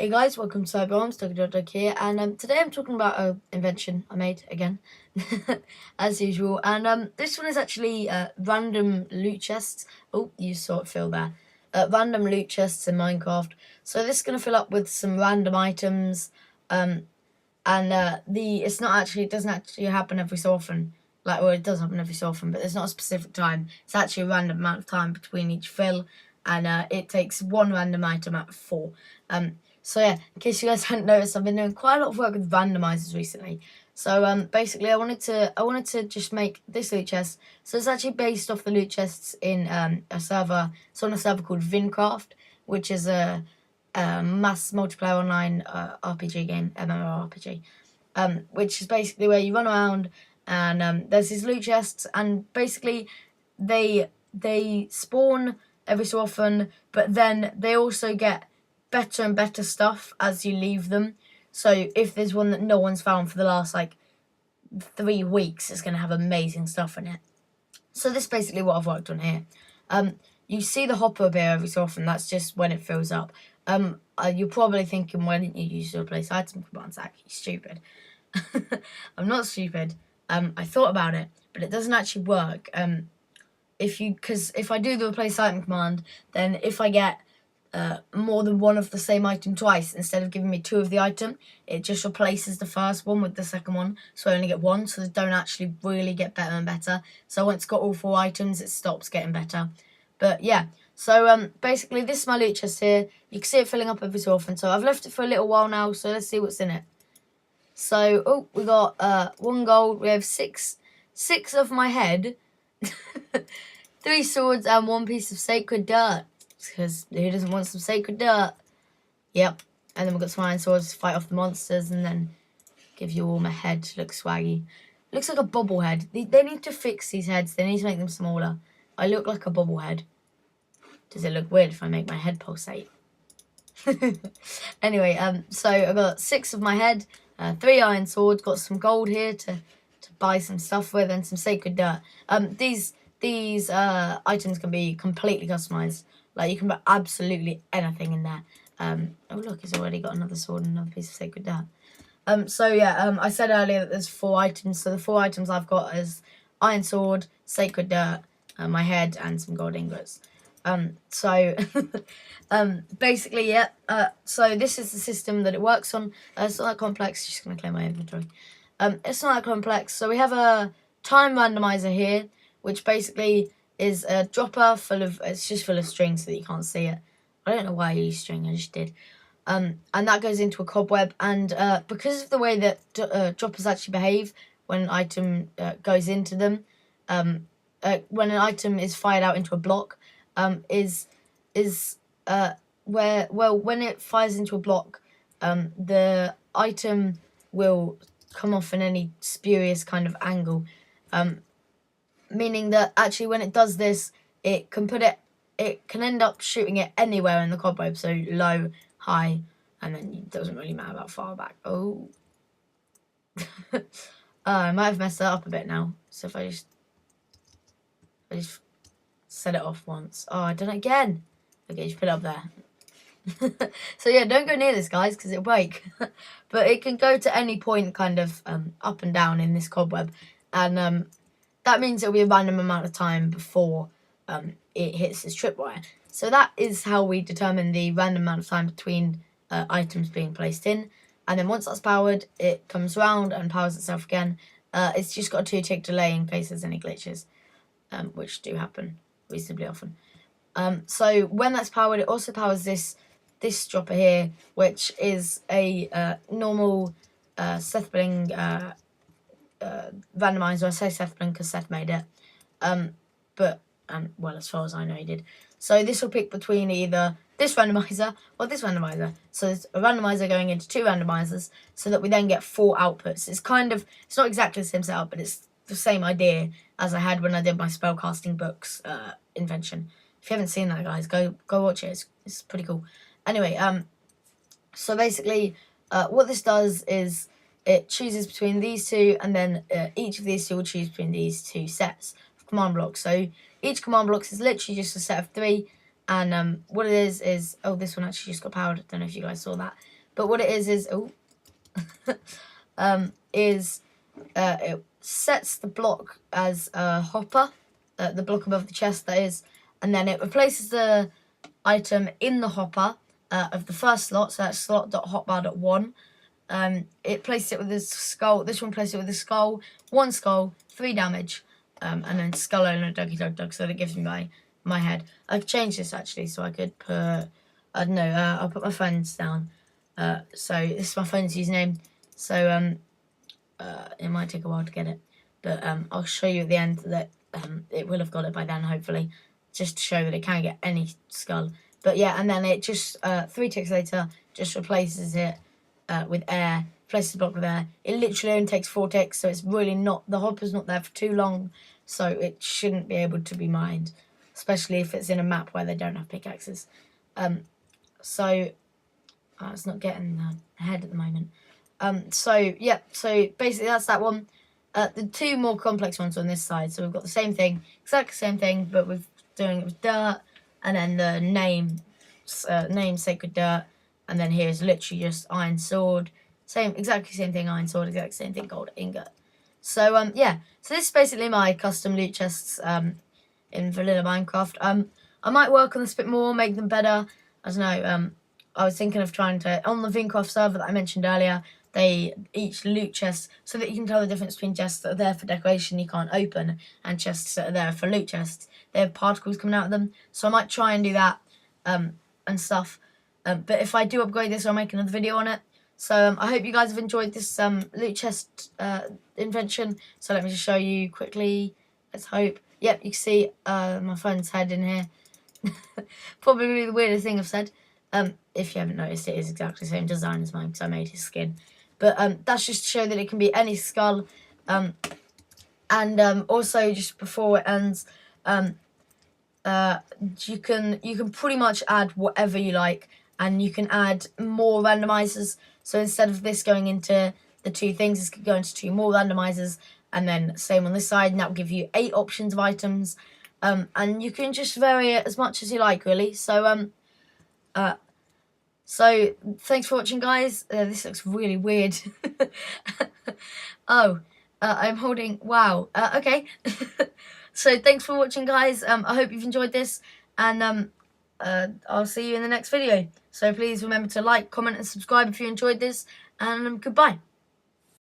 Hey guys, welcome to Cyberarms, Dugiedugdug here, and today I'm talking about an invention I made again, as usual. And this one is actually random loot chests. Oh, you saw it fill there. Random loot chests in Minecraft. So this is going to fill up with some random items, and it doesn't actually happen every so often. Well, it does happen every so often, but there's not a specific time. It's actually a random amount of time between each fill, and it takes one random item out of 4. So yeah, in case you guys hadn't noticed, I've been doing quite a lot of work with randomizers recently. So basically, I wanted to just make this loot chest. So it's actually based off the loot chests in a server. It's on a server called Vincraft, which is a mass multiplayer online RPG game, MMORPG, which is basically where you run around and there's these loot chests, and basically they spawn every so often, but then they also get better and better stuff as you leave them. So if there's one that no one's found for the last 3 weeks, it's going to have amazing stuff in it. So this is basically what I've worked on here. You see the hopper appear every so often. That's just when it fills up. You're probably thinking, why didn't you use your replace item command? Zach, you stupid. I'm not stupid. I thought about it, but it doesn't actually work. Because if I do the replace item command, then if I get more than one of the same item twice, instead of giving me 2 of the item, it just replaces the first one with the second one, so I only get 1, so they don't actually really get better and better. So once it's got all 4 items, it stops getting better. But yeah, so basically this is my loot chest here. You can see it filling up every so often, so I've left it for a little while now, so let's see what's in it. So, we got 1 gold, we have 6 of my head, 3 swords and 1 piece of sacred dirt. Because who doesn't want some sacred dirt? Yep. And then we've got some iron swords to fight off the monsters, and then give you all my head to look swaggy. Looks like a bobblehead. They need to fix these heads. They need to make them smaller. I look like a bobblehead. Does it look weird if I make my head pulsate? Anyway, so I've got 6 of my head, 3 iron swords, got some gold here to buy some stuff with, and some sacred dirt. These items can be completely customized. You can put absolutely anything in there. Oh look, it's already got another sword and another piece of sacred dirt. So yeah, I said earlier that there's 4 items. So the 4 items I've got is iron sword, sacred dirt, my head, and some gold ingots. So basically, yeah. So this is the system that it works on. It's not that complex. Just gonna clear my inventory. It's not that complex. So we have a time randomizer here, which basically is a dropper it's just full of string so that you can't see it. I don't know why I use string, I just did. And that goes into a cobweb, and because of the way that droppers actually behave when an item goes into them, when an item is fired out into a block, when it fires into a block, the item will come off in any spurious kind of angle. Meaning that actually when it does this, it can end up shooting it anywhere in the cobweb, so low, high, and then it doesn't really matter about far back. Oh. I might have messed that up a bit now. So if I just set it off once. Oh, I done it again. Okay, just put it up there. So yeah, don't go near this, guys, because it'll break. But it can go to any point kind of up and down in this cobweb, and that means it'll be a random amount of time before it hits this tripwire. So that is how we determine the random amount of time between items being placed in. And then once that's powered, it comes round and powers itself again. It's just got a 2-tick delay in case there's any glitches, which do happen reasonably often. So when that's powered, it also powers this dropper here, which is a normal Seth Bling randomizer. I say Seth Bling because Seth made it. Well, as far as I know, he did. So this will pick between either this randomizer or this randomizer. So there's a randomizer going into 2 randomizers, so that we then get 4 outputs. It's not exactly the same setup, but it's the same idea as I had when I did my spellcasting books invention. If you haven't seen that, guys, go watch it. It's pretty cool. Anyway, so basically, what this does is it chooses between these 2, and then each of these 2 will choose between these 2 sets of command blocks. So each command block is literally just a set of 3, and what it is, oh, this one actually just got powered. I don't know if you guys saw that. But what it is it sets the block as a hopper, the block above the chest that is, and then it replaces the item in the hopper of the first slot, so that's slot.hotbar.1. It places it with his skull. This one places it with his skull. 1 skull, 3 damage, and then skull owner Dugiedugdug, so that gives me my head. I've changed this actually, so I could put, I don't know, I'll put my friends down. So this is my friend's username. So it might take a while to get it, but I'll show you at the end that it will have got it by then, hopefully, just to show that it can get any skull. But yeah, and then it just 3 ticks later just replaces it with air, replaces the block with air. It literally only takes 4 ticks, so it's really not, the hopper's not there for too long, so it shouldn't be able to be mined, especially if it's in a map where they don't have pickaxes. It's not getting the head at the moment. So yeah, so basically that's that one. The 2 more complex ones on this side. So we've got the same thing, exactly the same thing, but we're doing it with dirt, and then the name Sacred Dirt, and then here's literally just Iron Sword. Exactly same thing, Iron Sword, exactly same thing, Gold Ingot. So yeah, so this is basically my custom loot chests in vanilla Minecraft. I might work on this a bit more, make them better. I don't know. I was thinking of trying to, on the Vincraft server that I mentioned earlier, they each loot chests so that you can tell the difference between chests that are there for decoration you can't open and chests that are there for loot chests. They have particles coming out of them, so I might try and do that and stuff. But if I do upgrade this, I'll make another video on it. So I hope you guys have enjoyed this loot chest invention. So let me just show you quickly. Let's hope. Yep, you can see my friend's head in here. Probably the weirdest thing I've said. If you haven't noticed, it is exactly the same design as mine because I made his skin. But that's just to show that it can be any skull. And also, just before it ends, you can pretty much add whatever you like, and you can add more randomizers. So instead of this going into the 2 things, this could go into 2 more randomizers, and then same on this side, and that will give you 8 options of items. And you can just vary it as much as you like, really. So so thanks for watching, guys. This looks really weird. I'm holding, wow. Okay. So thanks for watching, guys. I hope you've enjoyed this, and I'll see you in the next video. So please remember to like, comment, and subscribe if you enjoyed this, and goodbye.